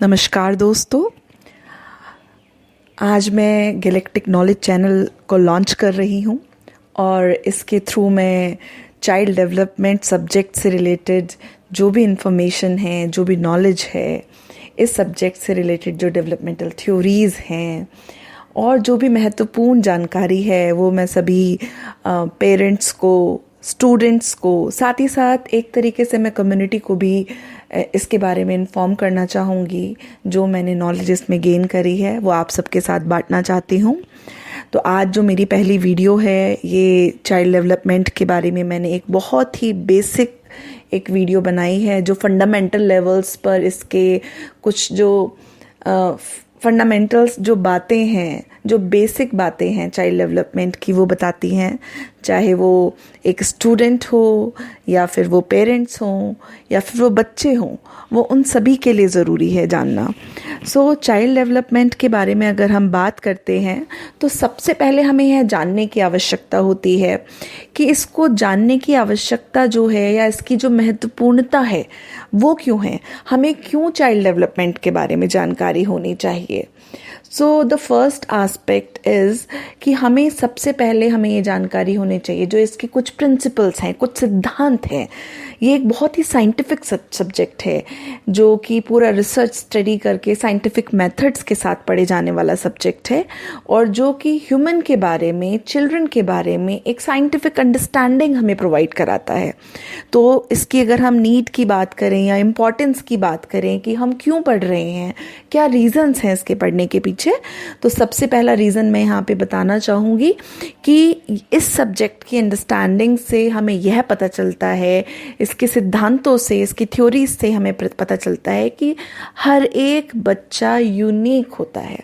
नमस्कार दोस्तों, आज मैं गैलेक्टिक नॉलेज चैनल को लॉन्च कर रही हूँ और इसके थ्रू मैं चाइल्ड डेवलपमेंट सब्जेक्ट से रिलेटेड जो भी इंफॉर्मेशन है, जो भी नॉलेज है, इस सब्जेक्ट से रिलेटेड जो डेवलपमेंटल थ्योरीज़ हैं और जो भी महत्वपूर्ण जानकारी है वो मैं सभी पेरेंट्स को, स्टूडेंट्स को, साथ ही साथ एक तरीके से मैं कम्युनिटी को भी इसके बारे में इन्फॉर्म करना चाहूँगी। जो मैंने नॉलेज इसमें गेन करी है वो आप सबके साथ बांटना चाहती हूँ। तो आज जो मेरी पहली वीडियो है ये चाइल्ड डेवलपमेंट के बारे में मैंने एक बहुत ही बेसिक एक वीडियो बनाई है जो फंडामेंटल लेवल्स पर इसके कुछ जो फंडामेंटल्स जो बातें हैं, जो बेसिक बातें हैं चाइल्ड डेवलपमेंट की, वो बताती हैं। चाहे वो एक स्टूडेंट हो या फिर वो पेरेंट्स हों या फिर वो बच्चे हों, वो उन सभी के लिए ज़रूरी है जानना। सो चाइल्ड डेवलपमेंट के बारे में अगर हम बात करते हैं तो सबसे पहले हमें यह जानने की आवश्यकता होती है कि इसको जानने की आवश्यकता जो है या इसकी जो महत्वपूर्णता है वो क्यों है, हमें क्यों चाइल्ड डेवलपमेंट के बारे में जानकारी होनी चाहिए। So the first aspect is कि हमें सबसे पहले हमें ये जानकारी होनी चाहिए जो इसके कुछ प्रिंसिपल्स हैं, कुछ सिद्धांत हैं। ये एक बहुत ही साइंटिफिक सब्जेक्ट है जो कि पूरा रिसर्च स्टडी करके साइंटिफिक मेथड्स के साथ पढ़े जाने वाला सब्जेक्ट है और जो कि ह्यूमन के बारे में, चिल्ड्रन के बारे में एक साइंटिफिक अंडरस्टैंडिंग हमें प्रोवाइड कराता है। तो इसकी अगर हम नीड की बात करें या इम्पोर्टेंस की बात करें कि हम क्यों पढ़ रहे हैं, क्या रीजंस हैं इसके पढ़ने के पीछे, तो सबसे पहला रीज़न मैं यहाँ पे बताना चाहूँगी कि इस सब्जेक्ट की अंडरस्टैंडिंग से हमें यह पता चलता है, इसके सिद्धांतों से, इसकी थ्योरीज से हमें पता चलता है कि हर एक बच्चा यूनिक होता है।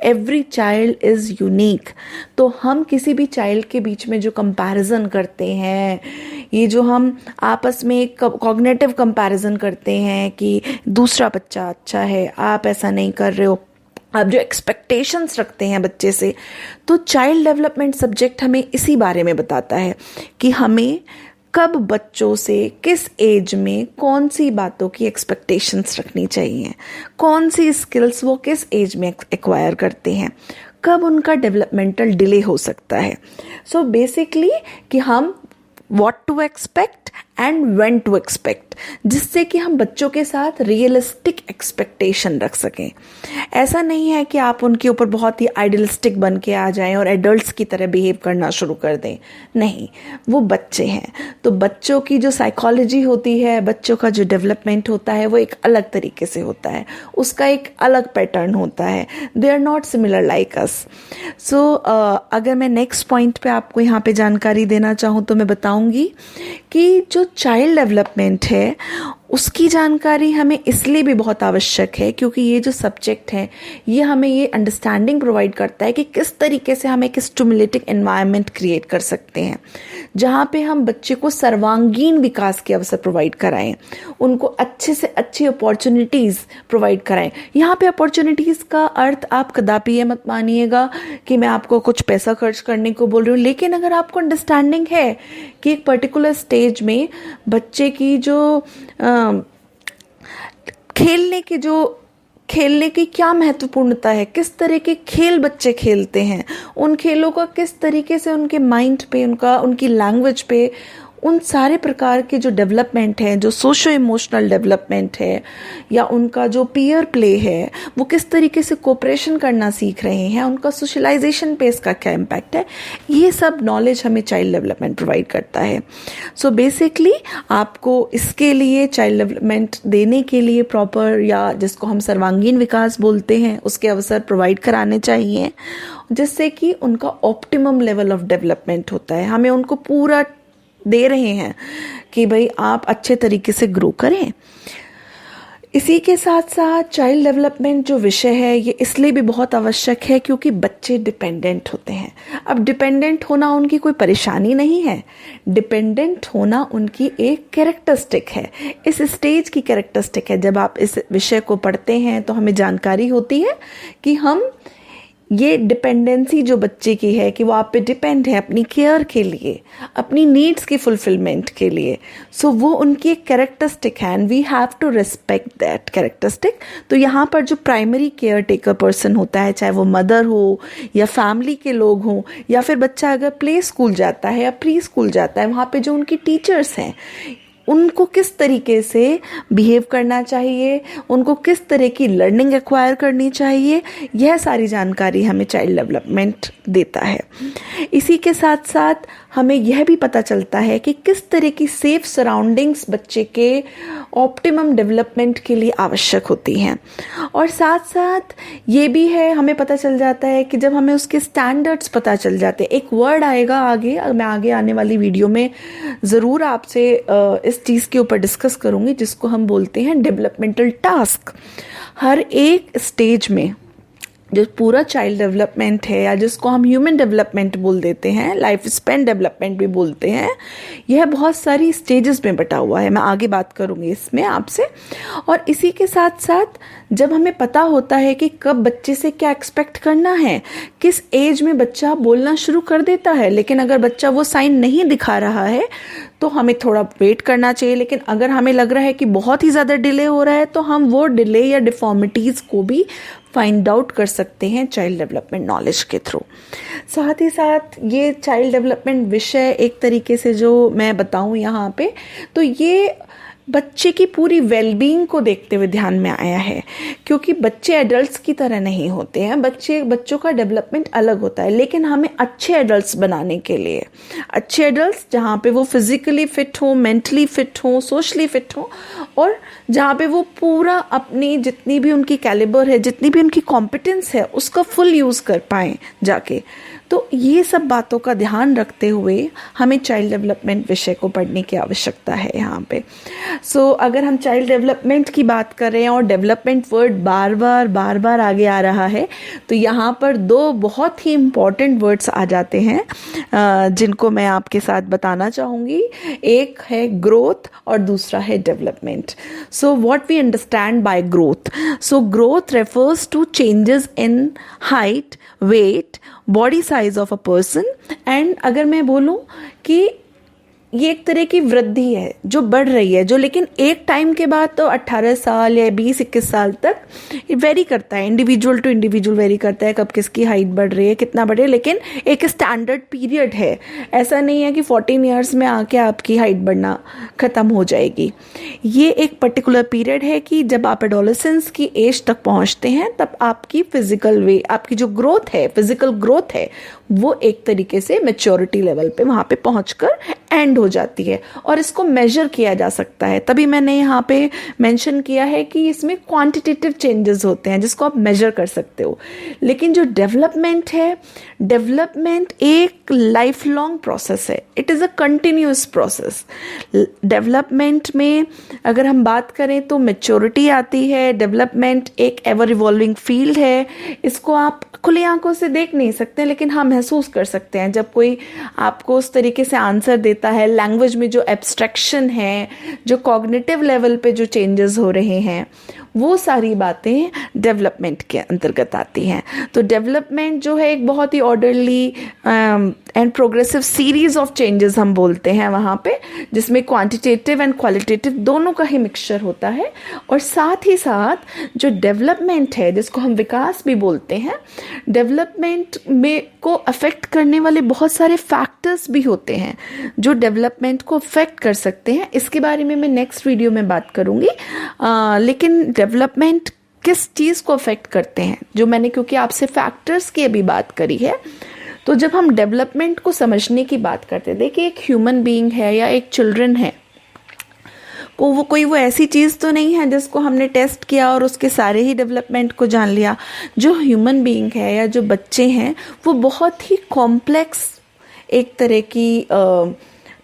Every child is unique. तो हम किसी भी चाइल्ड के बीच में जो कंपैरिजन करते हैं, ये जो हम आपस में एक कॉग्निटिव कंपैरिजन करते हैं कि दूसरा बच्चा अच्छा है, आप ऐसा नहीं कर रहे हो, आप जो एक्सपेक्टेशंस रखते हैं बच्चे से, तो चाइल्ड डेवलपमेंट सब्जेक्ट हमें इसी बारे में बताता है कि हमें कब बच्चों से किस एज में कौन सी बातों की एक्सपेक्टेशंस रखनी चाहिए, कौन सी स्किल्स वो किस एज में एक्वायर करते हैं, कब उनका डेवलपमेंटल डिले हो सकता है। सो बेसिकली कि हम what to expect and when to expect, जिससे कि हम बच्चों के साथ रियलिस्टिक एक्सपेक्टेशन रख सकें। ऐसा नहीं है कि आप उनके ऊपर बहुत ही आइडियलिस्टिक बन के आ जाएं और एडल्ट्स की तरह बिहेव करना शुरू कर दें। नहीं, वो बच्चे हैं, तो बच्चों की जो साइकोलॉजी होती है, बच्चों का जो डेवलपमेंट होता है वो एक अलग तरीके से होता है, उसका एक अलग पैटर्न होता है। They are not similar like us. So अगर मैं नेक्स्ट पॉइंट पे आपको यहाँ पे जानकारी देना चाहूँ तो मैं बताऊँगी कि जो चाइल्ड डेवलपमेंट है उसकी जानकारी हमें इसलिए भी बहुत आवश्यक है क्योंकि ये जो सब्जेक्ट है ये हमें ये अंडरस्टैंडिंग प्रोवाइड करता है कि किस तरीके से हम एक स्टिमुलेटिंग एनवायरनमेंट क्रिएट कर सकते हैं जहाँ पे हम बच्चे को सर्वांगीण विकास के अवसर प्रोवाइड कराएं, उनको अच्छे से अच्छी अपॉर्चुनिटीज़ प्रोवाइड कराएं। यहाँ पे अपॉर्चुनिटीज़ का अर्थ आप कदापि ये मत मानिएगा कि मैं आपको कुछ पैसा खर्च करने को बोल रही हूँ, लेकिन अगर आपको अंडरस्टैंडिंग है कि एक पर्टिकुलर स्टेज में बच्चे की जो खेलने की क्या महत्वपूर्णता है, किस तरह के खेल बच्चे खेलते हैं, उन खेलों का किस तरीके से उनके माइंड पे, उनकी लैंग्वेज पे, उन सारे प्रकार के जो डेवलपमेंट है, जो सोशो इमोशनल डेवलपमेंट है या उनका जो पीयर प्ले है, वो किस तरीके से कोऑपरेशन करना सीख रहे हैं, उनका सोशलाइजेशन पे इसका क्या इम्पैक्ट है, ये सब नॉलेज हमें चाइल्ड डेवलपमेंट प्रोवाइड करता है। सो बेसिकली आपको इसके लिए चाइल्ड डेवलपमेंट देने के लिए प्रॉपर या जिसको हम सर्वांगीण विकास बोलते हैं उसके अवसर प्रोवाइड कराने चाहिए, जिससे कि उनका ऑप्टिमम लेवल ऑफ डेवलपमेंट होता है। हमें उनको पूरा दे रहे हैं कि भाई आप अच्छे तरीके से ग्रो करें। इसी के साथ साथ चाइल्ड डेवलपमेंट जो विषय है ये इसलिए भी बहुत आवश्यक है क्योंकि बच्चे डिपेंडेंट होते हैं। अब डिपेंडेंट होना उनकी कोई परेशानी नहीं है, डिपेंडेंट होना उनकी एक कैरेक्टरिस्टिक है, इस स्टेज की कैरेक्टरिस्टिक है। जब आप इस विषय को पढ़ते हैं तो हमें जानकारी होती है कि हम ये डिपेंडेंसी जो बच्चे की है कि वो आप पे डिपेंड है अपनी केयर के लिए, अपनी नीड्स की फुलफिलमेंट के लिए, सो वो उनकी एक कैरेक्टरिस्टिक है and we have to respect that characteristic. तो यहाँ पर जो प्राइमरी केयर टेकर पर्सन होता है, चाहे वो मदर हो या फैमिली के लोग हों, या फिर बच्चा अगर प्ले स्कूल जाता है या प्री स्कूल जाता है, वहाँ पे जो उनकी टीचर्स हैं उनको किस तरीके से बिहेव करना चाहिए, उनको किस तरह की लर्निंग एक्वायर करनी चाहिए, यह सारी जानकारी हमें चाइल्ड डेवलपमेंट देता है। इसी के साथ साथ हमें यह भी पता चलता है कि किस तरह की सेफ सराउंडिंग्स बच्चे के ऑप्टिमम डेवलपमेंट के लिए आवश्यक होती हैं। और साथ साथ ये भी है, हमें पता चल जाता है कि जब हमें उसके स्टैंडर्ड्स पता चल जाते हैं, एक वर्ड आएगा आगे, मैं आगे आने वाली वीडियो में ज़रूर आपसे इस चीज़ के ऊपर डिस्कस करूँगी, जिसको हम बोलते हैं डेवलपमेंटल टास्क। हर एक स्टेज में जो पूरा चाइल्ड डेवलपमेंट है, या जिसको हम ह्यूमन डेवलपमेंट बोल देते हैं, लाइफ स्पैन डेवलपमेंट भी बोलते हैं, यह बहुत सारी स्टेजेस में बटा हुआ है। मैं आगे बात करूँगी इसमें आपसे। और इसी के साथ साथ जब हमें पता होता है कि कब बच्चे से क्या एक्सपेक्ट करना है, किस एज में बच्चा बोलना शुरू कर देता है, लेकिन अगर बच्चा वो साइन नहीं दिखा रहा है तो हमें थोड़ा वेट करना चाहिए। लेकिन अगर हमें लग रहा है कि बहुत ही ज़्यादा डिले हो रहा है, तो हम वो डिले या डिफॉर्मिटीज़ को भी फाइंड आउट कर सकते हैं चाइल्ड डेवलपमेंट नॉलेज के थ्रू। साथ ही साथ ये चाइल्ड डेवलपमेंट विषय एक तरीके से जो मैं बताऊं यहाँ पे, तो ये बच्चे की पूरी वेलबींग को देखते हुए ध्यान में आया है, क्योंकि बच्चे एडल्ट्स की तरह नहीं होते हैं। बच्चों का डेवलपमेंट अलग होता है, लेकिन हमें अच्छे एडल्ट्स बनाने के लिए, अच्छे एडल्ट्स जहाँ पे वो फिजिकली फिट हो, मेंटली फिट हो, सोशली फिट हो, और जहाँ पे वो पूरा अपनी जितनी भी उनकी कैलिबर है, जितनी भी उनकी कॉम्पिटेंस है, उसका फुल यूज़ कर पाएँ जाके। तो ये सब बातों का ध्यान रखते हुए हमें चाइल्ड डेवलपमेंट विषय को पढ़ने की आवश्यकता है यहाँ पे। सो अगर हम चाइल्ड डेवलपमेंट की बात कर रहे हैं और डेवलपमेंट वर्ड बार बार आगे आ रहा है, तो यहाँ पर दो बहुत ही इम्पॉर्टेंट वर्ड्स आ जाते हैं जिनको मैं आपके साथ बताना चाहूँगी। एक है ग्रोथ और दूसरा है development. So what we understand by growth, so growth refers to changes in height, weight, body size of a person. And अगर मैं बोलूं कि ये एक तरह की वृद्धि है जो बढ़ रही है, जो लेकिन एक टाइम के बाद तो 18 साल या 20-21 साल तक वेरी करता है, इंडिविजुअल टू इंडिविजुअल वेरी करता है, कब किसकी हाइट बढ़ रही है, कितना बढ़े, लेकिन एक स्टैंडर्ड पीरियड है। ऐसा नहीं है कि 14 ईयर्स में आके आपकी हाइट बढ़ना ख़त्म हो जाएगी। ये एक पर्टिकुलर पीरियड है कि जब आप एडोलेसेंस की एज तक पहुँचते हैं, तब आपकी आपकी जो ग्रोथ है, फिजिकल ग्रोथ है, वो एक तरीके से मैच्योरिटी लेवल पे वहाँ पे पहुँचकर एंड हो जाती है, और इसको मेजर किया जा सकता है। तभी मैंने यहाँ पे मेंशन किया है कि इसमें क्वांटिटेटिव चेंजेस होते हैं जिसको आप मेजर कर सकते हो। लेकिन जो डेवलपमेंट है, डेवलपमेंट एक लाइफ लॉन्ग प्रोसेस है, it is a continuous process. Development में अगर हम बात करें तो मैच्योरिटी आती है। डेवलपमेंट एक एवर इवॉल्विंग फील्ड है, इसको आप खुली आंखों से देख नहीं सकते, लेकिन हाँ महसूस कर सकते हैं। जब कोई आपको उस तरीके से आंसर देता है, लैंग्वेज में जो एब्स्ट्रैक्शन है, जो कॉग्निटिव लेवल पे जो चेंजेस हो रहे हैं, वो सारी बातें डेवलपमेंट के अंतर्गत आती हैं। तो डेवलपमेंट जो है एक बहुत ही orderly and progressive series of changes हम बोलते हैं वहाँ पे, जिसमें क्वांटिटेटिव एंड क्वालिटेटिव दोनों का ही मिक्सचर होता है। और साथ ही साथ जो डेवलपमेंट है, जिसको हम विकास भी बोलते हैं, डेवलपमेंट में को अफेक्ट करने वाले बहुत सारे फैक्टर्स भी होते हैं जो डेवलपमेंट को अफेक्ट कर सकते हैं। इसके बारे में मैं नेक्स्ट वीडियो में बात करूँगी। लेकिन डेवलपमेंट किस चीज़ को अफेक्ट करते हैं, जो मैंने क्योंकि आपसे फैक्टर्स की अभी बात करी है, तो जब हम डेवलपमेंट को समझने की बात करते हैं, देखिए एक ह्यूमन बीइंग है या एक चिल्ड्रन है, कोई वो ऐसी चीज़ तो नहीं है जिसको हमने टेस्ट किया और उसके सारे ही डेवलपमेंट को जान लिया। जो ह्यूमन बीइंग है या जो बच्चे हैं, वो बहुत ही कॉम्प्लेक्स एक तरह की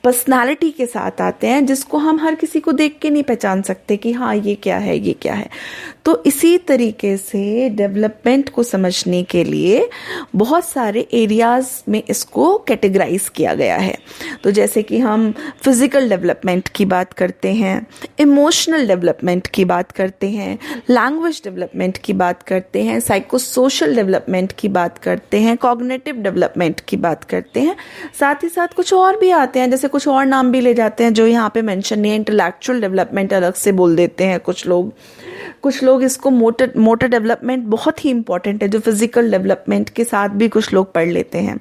पर्सनालिटी के साथ आते हैं, जिसको हम हर किसी को देख के नहीं पहचान सकते कि हाँ ये क्या है, ये क्या है। तो इसी तरीके से डेवलपमेंट को समझने के लिए बहुत सारे एरियाज में इसको कैटेगराइज किया गया है। तो जैसे कि हम फिजिकल डेवलपमेंट की बात करते हैं, इमोशनल डेवलपमेंट की बात करते हैं, लैंग्वेज डेवलपमेंट की बात करते हैं, साइको सोशल डेवलपमेंट की बात करते हैं, कॉग्निटिव डेवलपमेंट की बात करते हैं। साथ ही साथ कुछ और भी आते हैं, जैसे कुछ और नाम भी ले जाते हैं जो यहाँ पे मेंशन नहीं है। इंटेलेक्चुअल डेवलपमेंट अलग से बोल देते हैं कुछ लोग इसको मोटर डेवलपमेंट बहुत ही इंपॉर्टेंट है, जो फिजिकल डेवलपमेंट के साथ भी कुछ लोग पढ़ लेते हैं।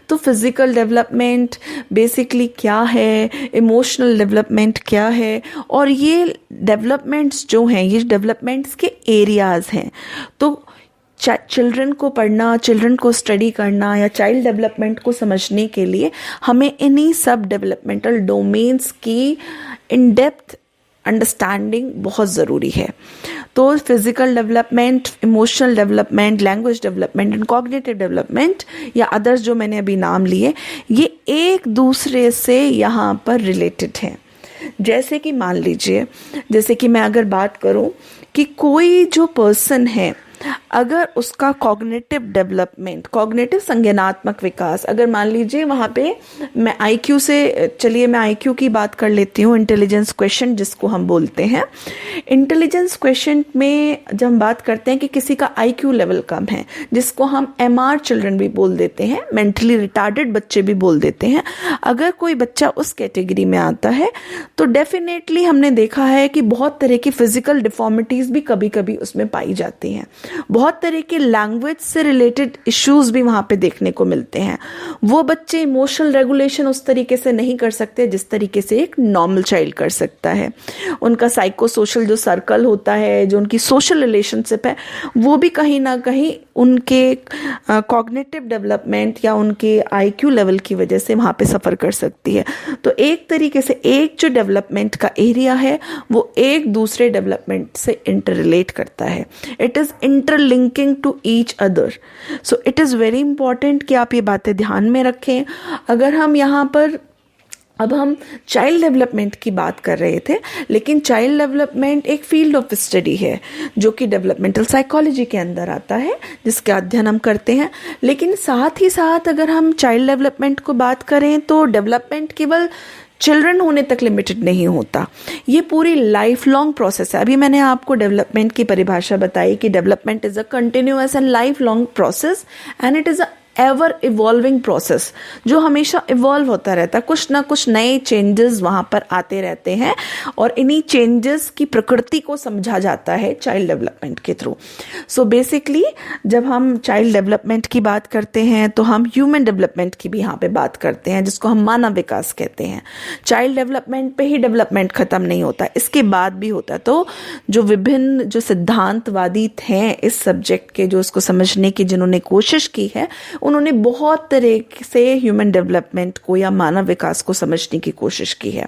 तो फिजिकल डेवलपमेंट बेसिकली क्या है, इमोशनल डेवलपमेंट क्या है, और ये डेवलपमेंट्स जो हैं ये डेवलपमेंट्स के एरियाज हैं। तो चिल्ड्रन को पढ़ना, चिल्ड्रन को स्टडी करना या चाइल्ड डेवलपमेंट को समझने के लिए हमें इन्हीं सब डेवलपमेंटल डोमेन्स की इन डेप्थ अंडरस्टैंडिंग बहुत ज़रूरी है। तो physical development, emotional development, language development and cognitive development या अदर्स जो मैंने अभी नाम लिए, ये एक दूसरे से यहाँ पर रिलेटेड हैं। जैसे कि मान लीजिए, जैसे कि मैं अगर बात करूँ कि कोई जो पर्सन है, अगर उसका कॉग्निटिव डेवलपमेंट, कॉग्निटिव संज्ञानात्मक विकास, अगर मान लीजिए वहाँ पे मैं आईक्यू से, चलिए मैं आईक्यू की बात कर लेती हूँ, इंटेलिजेंस क्वेश्चन जिसको हम बोलते हैं। इंटेलिजेंस क्वेश्चन में जब हम बात करते हैं कि किसी का आईक्यू लेवल कम है, जिसको हम एमआर चिल्ड्रन भी बोल देते हैं, मेंटली रिटार्डेड बच्चे भी बोल देते हैं, अगर कोई बच्चा उस कैटेगरी में आता है तो डेफिनेटली हमने देखा है कि बहुत तरह की फिजिकल डिफॉर्मिटीज भी कभी कभी उसमें पाई जाती हैं। बहुत तरह के लैंग्वेज से रिलेटेड इश्यूज भी वहाँ पे देखने को मिलते हैं। वो बच्चे इमोशनल रेगुलेशन उस तरीके से नहीं कर सकते जिस तरीके से एक नॉर्मल चाइल्ड कर सकता है। उनका साइको सोशल जो सर्कल होता है, जो उनकी सोशल रिलेशनशिप है, वो भी कहीं ना कहीं उनके कॉग्निटिव डेवलपमेंट या उनके आईक्यू लेवल की वजह से वहाँ पे सफ़र कर सकती है। तो एक तरीके से एक जो डेवलपमेंट का एरिया है वो एक दूसरे डेवलपमेंट से इंटर रिलेट करता है। It is interlinking to each other. So it is very important कि आप ये बातें ध्यान में रखें। अगर हम यहाँ पर, अब हम चाइल्ड डेवलपमेंट की बात कर रहे थे, लेकिन चाइल्ड डेवलपमेंट एक फील्ड ऑफ स्टडी है जो कि डेवलपमेंटल साइकोलॉजी के अंदर आता है, जिसका अध्ययन हम करते हैं। लेकिन साथ ही साथ अगर हम चाइल्ड डेवलपमेंट को बात करें तो डेवलपमेंट केवल चिल्ड्रन होने तक लिमिटेड नहीं होता, ये पूरी लाइफ लॉन्ग प्रोसेस है। अभी मैंने आपको डेवलपमेंट की परिभाषा बताई कि development is a continuous and life long process and it is a ever evolving process, जो हमेशा इवॉल्व होता रहता है। कुछ ना कुछ नए चेंजेस वहाँ पर आते रहते हैं और इन्हीं चेंजेस की प्रकृति को समझा जाता है चाइल्ड डेवलपमेंट के थ्रू। सो बेसिकली जब हम चाइल्ड डेवलपमेंट की बात करते हैं तो हम ह्यूमन डेवलपमेंट की भी यहाँ पे बात करते हैं, जिसको हम मानव विकास कहते हैं। चाइल्ड डेवलपमेंट पे ही डेवलपमेंट खत्म नहीं होता, इसके बाद भी होता है। तो जो विभिन्न जो सिद्धांतवादी हैं इस सब्जेक्ट के, जो इसको समझने की जिन्होंने कोशिश की है, उन्होंने बहुत तरह से ह्यूमन डेवलपमेंट को या मानव विकास को समझने की कोशिश की है।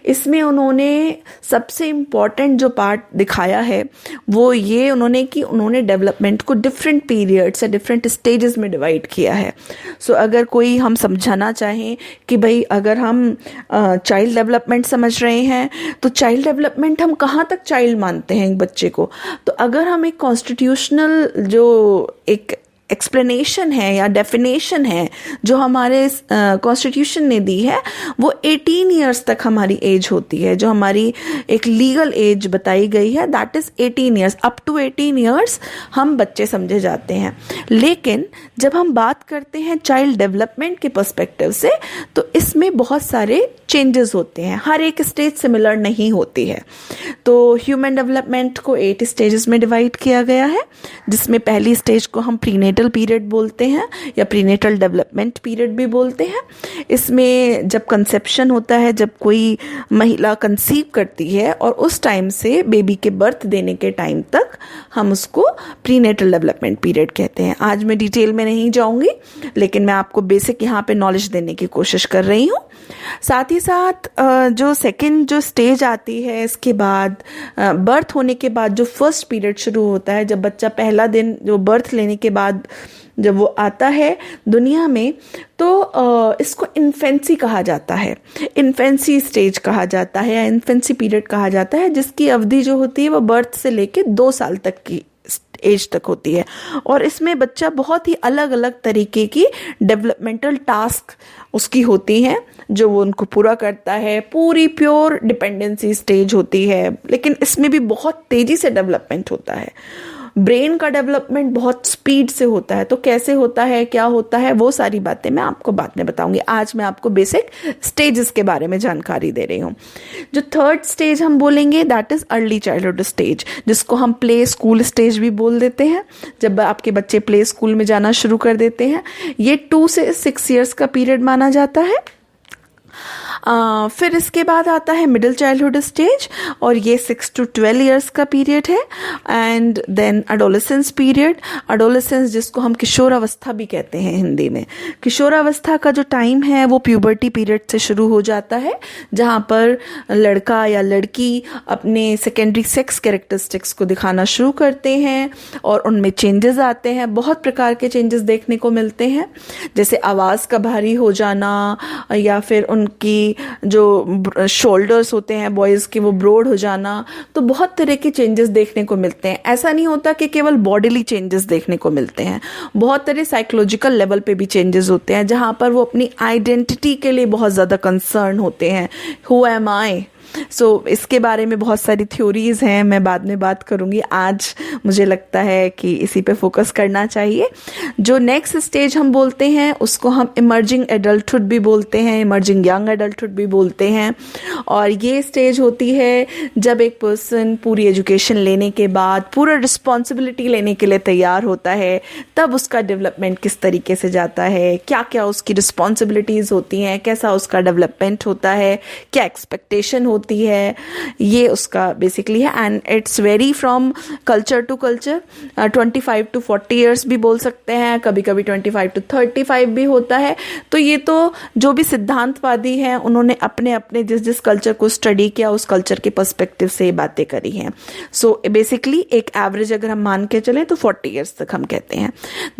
इसमें उन्होंने सबसे इम्पॉर्टेंट जो पार्ट दिखाया है वो ये उन्होंने डेवलपमेंट को डिफरेंट पीरियड्स या डिफरेंट स्टेजेस में डिवाइड किया है। सो अगर कोई हम समझाना चाहें कि भाई अगर हम चाइल्ड डेवलपमेंट समझ रहे हैं तो चाइल्ड डेवलपमेंट हम कहाँ तक चाइल्ड मानते हैं एक बच्चे को, तो अगर हम एक कॉन्स्टिट्यूशनल जो एक एक्सप्लेनेशन है या डेफिनेशन है जो हमारे कॉन्स्टिट्यूशन ने दी है, वो 18 ईयर्स तक हमारी एज होती है। जो हमारी एक लीगल एज बताई गई है that is 18 years, up to 18 years हम बच्चे समझे जाते हैं। लेकिन जब हम बात करते हैं चाइल्ड डेवलपमेंट के पर्सपेक्टिव से तो इसमें बहुत सारे चेंजेस होते हैं, हर एक स्टेज सिमिलर नहीं होती है। तो ह्यूमन डेवलपमेंट को 8 स्टेजेस में डिवाइड किया गया है, जिसमें पहली स्टेज को हम प्रीनेटल पीरियड बोलते हैं या प्रीनेटल डेवलपमेंट पीरियड भी बोलते हैं। इसमें जब कंसेप्शन होता है, जब कोई महिला कंसीव करती है और उस टाइम से बेबी के बर्थ देने के टाइम तक हम उसको प्रीनेटल डेवलपमेंट पीरियड कहते हैं। आज मैं डिटेल में नहीं जाऊंगी, लेकिन मैं आपको बेसिक यहाँ पे नॉलेज देने की कोशिश कर रही हूँ। साथ ही साथ जो सेकंड जो स्टेज आती है, इसके बाद बर्थ होने के बाद जो फर्स्ट पीरियड शुरू होता है, जब बच्चा पहला दिन जो बर्थ लेने के बाद जब वो आता है दुनिया में तो इसको इन्फेंसी कहा जाता है, इन्फेंसी स्टेज कहा जाता है या इन्फेंसी पीरियड कहा जाता है, जिसकी अवधि जो होती है वो बर्थ से लेके 2 साल तक की एज तक होती है। और इसमें बच्चा बहुत ही अलग अलग तरीके की डेवलपमेंटल टास्क उसकी होती हैं जो वो उनको पूरा करता है। पूरी प्योर डिपेंडेंसी स्टेज होती है, लेकिन इसमें भी बहुत तेज़ी से डेवलपमेंट होता है। ब्रेन का डेवलपमेंट बहुत स्पीड से होता है। तो कैसे होता है, क्या होता है, वो सारी बातें मैं आपको बाद में बताऊंगी। आज मैं आपको बेसिक स्टेजेस के बारे में जानकारी दे रही हूँ। जो थर्ड स्टेज हम बोलेंगे that is early childhood stage, जिसको हम प्ले स्कूल स्टेज भी बोल देते हैं। जब आपके बच्चे प्ले स्कूल में जाना शुरू कर देते हैं, ये 2 से 6 ईयर्स का पीरियड माना जाता है। फिर इसके बाद आता है मिडिल चाइल्डहुड स्टेज, और ये 6 to 12 ईयर्स का पीरियड है। And then adolescence period, adolescence जिसको हम किशोरावस्था भी कहते हैं हिंदी में। किशोरावस्था का जो टाइम है वो प्यूबर्टी पीरियड से शुरू हो जाता है, जहाँ पर लड़का या लड़की अपने सेकेंडरी सेक्स कैरेक्टरिस्टिक्स को दिखाना शुरू करते हैं और उनमें चेंजेस आते हैं। बहुत प्रकार के चेंजेस देखने को मिलते हैं, जैसे आवाज़ का भारी हो जाना, या फिर उनकी जो शोल्डर्स होते हैं बॉयज़ के वो ब्रॉड हो जाना। तो बहुत तरह के चेंजेस देखने को मिलते हैं। ऐसा नहीं होता कि केवल बॉडीली चेंजेस देखने को मिलते हैं, बहुत तरह साइकोलॉजिकल लेवल पे भी चेंजेस होते हैं, जहाँ पर वो अपनी आइडेंटिटी के लिए बहुत ज़्यादा कंसर्न होते हैं। हु एम आई? इसके बारे में बहुत सारी थ्योरीज हैं, मैं बाद में बात करूंगी। आज मुझे लगता है कि इसी पे फोकस करना चाहिए। जो नेक्स्ट स्टेज हम बोलते हैं उसको हम इमर्जिंग एडल्टहुड भी बोलते हैं, इमर्जिंग यंग एडल्टहुड भी बोलते हैं। और ये स्टेज होती है जब एक पर्सन पूरी एजुकेशन लेने के बाद पूरा रिस्पॉन्सिबिलिटी लेने के लिए तैयार होता है, तब उसका डेवलपमेंट किस तरीके से जाता है, क्या क्या उसकी रिस्पॉन्सिबिलिटीज़ होती हैं, कैसा उसका डेवलपमेंट होता है, क्या एक्सपेक्टेशन होती है, ये उसका बेसिकली है। And it's very from culture to culture. 25 to 40 years भी बोल सकते हैं, कभी कभी 25 to 35 भी होता है। तो ये तो जो भी सिद्धांतवादी हैं उन्होंने अपने अपने जिस जिस कल्चर को स्टडी किया उस कल्चर के पर्सपेक्टिव से ये बातें करी हैं। बेसिकली एक एवरेज अगर हम मान के चलें तो 40 ईयर्स तक हम कहते हैं।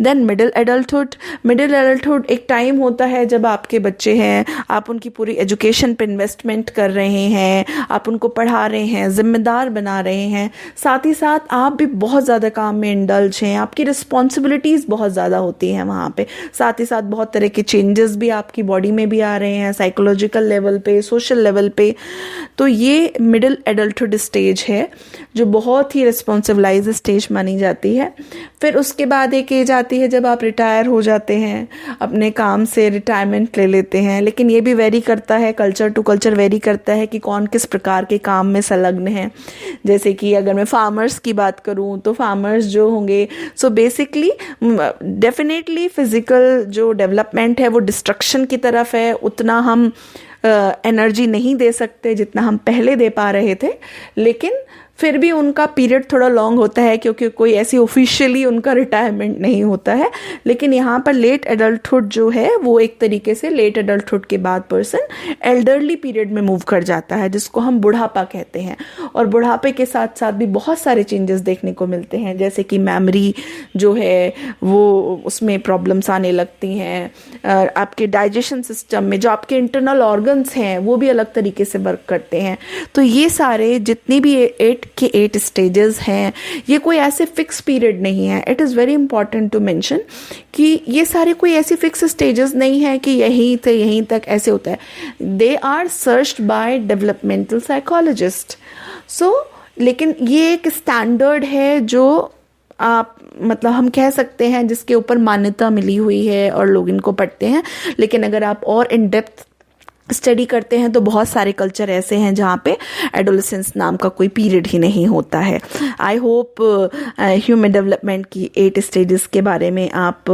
Then middle adulthood, middle adulthood एक टाइम होता है जब आपके बच्चे हैं, आप उनकी पूरी एजुकेशन पे इन्वेस्टमेंट कर रहे हैं, आप उनको पढ़ा रहे हैं, जिम्मेदार बना रहे हैं, साथ ही साथ आप भी बहुत ज़्यादा काम में इंडल्ज हैं, आपकी रिस्पॉन्सिबिलिटीज़ बहुत ज़्यादा होती हैं वहाँ पे। साथ ही साथ बहुत तरह के चेंजेस भी आपकी बॉडी में भी आ रहे हैं, साइकोलॉजिकल लेवल पे, सोशल लेवल पे। तो ये मिडिल एडल्टहुड स्टेज है जो बहुत ही रिस्पॉन्सिबलाइज स्टेज मानी जाती है। फिर उसके बाद एक एज आती है जब आप रिटायर हो जाते हैं, अपने काम से रिटायरमेंट ले लेते हैं। लेकिन ये भी वेरी करता है, कल्चर टू कल्चर वेरी करता है कि कौन किस प्रकार के काम में संलग्न है। जैसे कि अगर मैं फार्मर्स की बात करूं तो फार्मर्स जो होंगे, बेसिकली डेफिनेटली फिजिकल जो डेवलपमेंट है वो डिस्ट्रक्शन की तरफ है। उतना हम एनर्जी नहीं दे सकते जितना हम पहले दे पा रहे थे, लेकिन फिर भी उनका पीरियड थोड़ा लॉन्ग होता है क्योंकि कोई ऐसी ऑफिशियली उनका रिटायरमेंट नहीं होता है। लेकिन यहाँ पर लेट एडल्टहुड जो है वो एक तरीके से लेट एडल्टहुड के बाद पर्सन एल्डरली पीरियड में मूव कर जाता है, जिसको हम बुढ़ापा कहते हैं। और बुढ़ापे के साथ साथ भी बहुत सारे चेंजेस देखने को मिलते हैं, जैसे कि मेमोरी जो है वो उसमें प्रॉब्लम्स आने लगती हैं, आपके डाइजेशन सिस्टम में जो आपके इंटरनल ऑर्गन्स हैं वो भी अलग तरीके से वर्क करते हैं। तो ये सारे जितनी भी 8 स्टेजेस हैं, ये कोई ऐसे फिक्स पीरियड नहीं है। It is very important to mention कि ये सारे कोई ऐसी फिक्स स्टेजेस नहीं है कि यहीं से यहीं तक ऐसे होता है। They are searched by developmental psychologist. लेकिन ये एक स्टैंडर्ड है जो आप मतलब हम कह सकते हैं जिसके ऊपर मान्यता मिली हुई है और लोग इनको पढ़ते हैं। लेकिन अगर आप और इन डेप्थ स्टडी करते हैं तो बहुत सारे कल्चर ऐसे हैं जहाँ पे एडोलेसेंस नाम का कोई पीरियड ही नहीं होता है। आई होप ह्यूमन डेवलपमेंट की 8 स्टेजेस के बारे में आप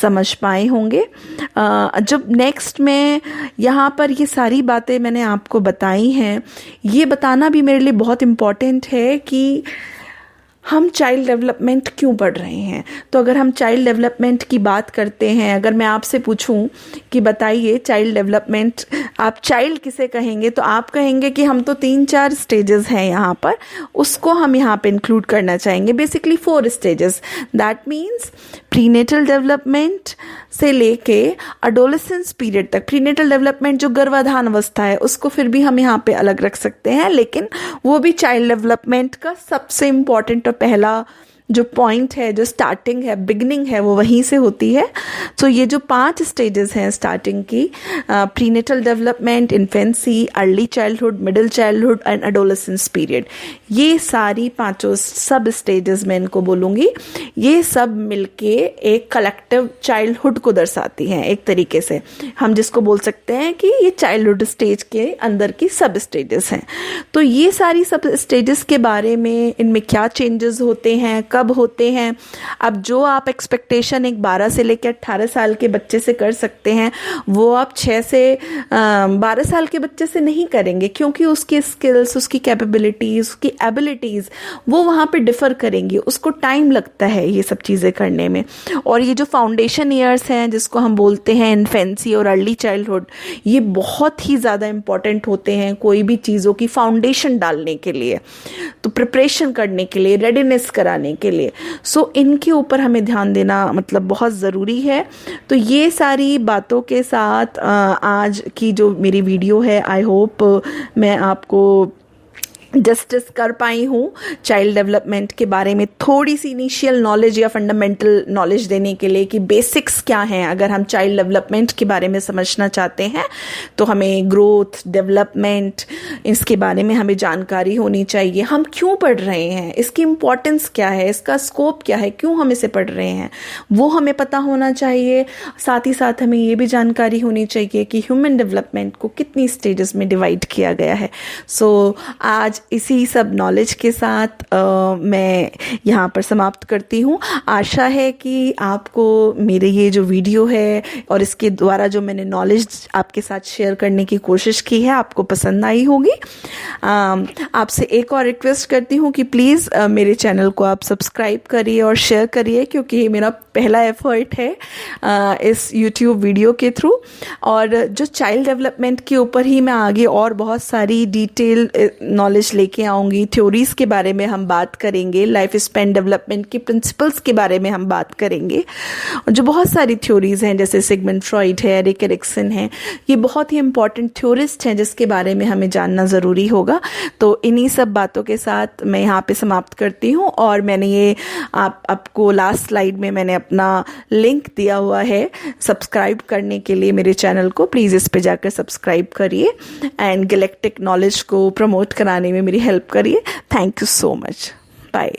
समझ पाए होंगे। जब नेक्स्ट में यहाँ पर ये सारी बातें मैंने आपको बताई हैं, ये बताना भी मेरे लिए बहुत इम्पॉर्टेंट है कि हम चाइल्ड डेवलपमेंट क्यों पढ़ रहे हैं। तो अगर हम चाइल्ड डेवलपमेंट की बात करते हैं, अगर मैं आपसे पूछूं कि बताइए चाइल्ड डेवलपमेंट, आप चाइल्ड किसे कहेंगे, तो आप कहेंगे कि हम तो 3-4 स्टेजेस हैं यहाँ पर, उसको हम यहाँ पे इंक्लूड करना चाहेंगे। Basically 4 stages. That means prenatal development से लेके अडोलेसेंस पीरियड तक। प्रीनेटल डेवलपमेंट जो गर्भाधान अवस्था है उसको फिर भी हम यहाँ पे अलग रख सकते हैं, लेकिन वो भी चाइल्ड डेवलपमेंट का सबसे इम्पॉर्टेंट और पहला जो पॉइंट है, जो स्टार्टिंग है, बिगनिंग है, वो वहीं से होती है। तो ये जो 5 स्टेजेस हैं स्टार्टिंग की, prenatal development, infancy, early childhood, middle childhood and adolescence period, ये सारी 5 सब स्टेजेस मैं इनको बोलूँगी, ये सब मिलके एक कलेक्टिव चाइल्डहुड को दर्शाती हैं एक तरीके से। हम जिसको बोल सकते हैं कि ये चाइल्डहुड स्टेज के अंदर की सब स्टेजेस हैं। तो ये सारी सब स्टेजेस के बारे में, इनमें क्या चेंजेस होते हैं, कब होते हैं, अब जो आप एक्सपेक्टेशन एक 12 से लेकर 18 साल के बच्चे से कर सकते हैं वो आप 6 से 12 साल के बच्चे से नहीं करेंगे, क्योंकि उसकी स्किल्स, उसकी कैपेबिलिटीज़, उसकी एबिलिटीज़ वो वहाँ पे डिफ़र करेंगी, उसको टाइम लगता है ये सब चीज़ें करने में। और ये जो फाउंडेशन ईयर्स हैं जिसको हम बोलते हैं इन्फेंसी और अर्ली चाइल्डहुड, ये बहुत ही ज़्यादा इम्पॉर्टेंट होते हैं कोई भी चीज़ों की फाउंडेशन डालने के लिए, तो प्रिपरेशन करने के लिए, रेडीनेस कराने के लिए। सो इनके ऊपर हमें ध्यान देना मतलब बहुत ज़रूरी है। तो ये सारी बातों के साथ आज की जो मेरी वीडियो है, आई होप मैं आपको जस्टिस कर पाई हूँ चाइल्ड डेवलपमेंट के बारे में, थोड़ी सी इनिशियल नॉलेज या फंडामेंटल नॉलेज देने के लिए कि बेसिक्स क्या हैं। अगर हम चाइल्ड डेवलपमेंट के बारे में समझना चाहते हैं तो हमें ग्रोथ, डेवलपमेंट, इसके बारे में हमें जानकारी होनी चाहिए। हम क्यों पढ़ रहे हैं, इसकी इम्पोर्टेंस क्या है, इसका स्कोप क्या है, क्यों हम इसे पढ़ रहे हैं, वो हमें पता होना चाहिए। साथ ही साथ हमें ये भी जानकारी होनी चाहिए कि ह्यूमन डेवलपमेंट को कितनी स्टेजेस में डिवाइड किया गया है। सो आज इसी सब नॉलेज के साथ मैं यहाँ पर समाप्त करती हूँ। आशा है कि आपको मेरे ये जो वीडियो है और इसके द्वारा जो मैंने नॉलेज आपके साथ शेयर करने की कोशिश की है आपको पसंद आई होगी। आपसे एक और रिक्वेस्ट करती हूँ कि प्लीज़ मेरे चैनल को आप सब्सक्राइब करिए और शेयर करिए, क्योंकि ये मेरा पहला एफर्ट है इस YouTube वीडियो के थ्रू। और जो चाइल्ड डेवलपमेंट के ऊपर ही मैं आगे और बहुत सारी डिटेल नॉलेज लेके आऊँगी, थ्योरीज़ के बारे में हम बात करेंगे, लाइफ स्पैन डेवलपमेंट की प्रिंसिपल्स के बारे में हम बात करेंगे। जो बहुत सारी थ्योरीज़ हैं जैसे सिगमंड फ्रॉइड है, एरिक एरिक्सन है, ये बहुत ही इंपॉर्टेंट थ्योरिस्ट हैं जिसके बारे में हमें जानना ज़रूरी होगा। तो इन्हीं सब बातों के साथ मैं यहाँ पे समाप्त करती हूँ। और मैंने ये आपको लास्ट स्लाइड में मैंने अपना लिंक दिया हुआ है सब्सक्राइब करने के लिए मेरे चैनल को। प्लीज़ इस पे जाकर सब्सक्राइब करिए एंड गैलेक्टिक नॉलेज को प्रमोट कराने में मेरी हेल्प करिए। Thank you so much. Bye.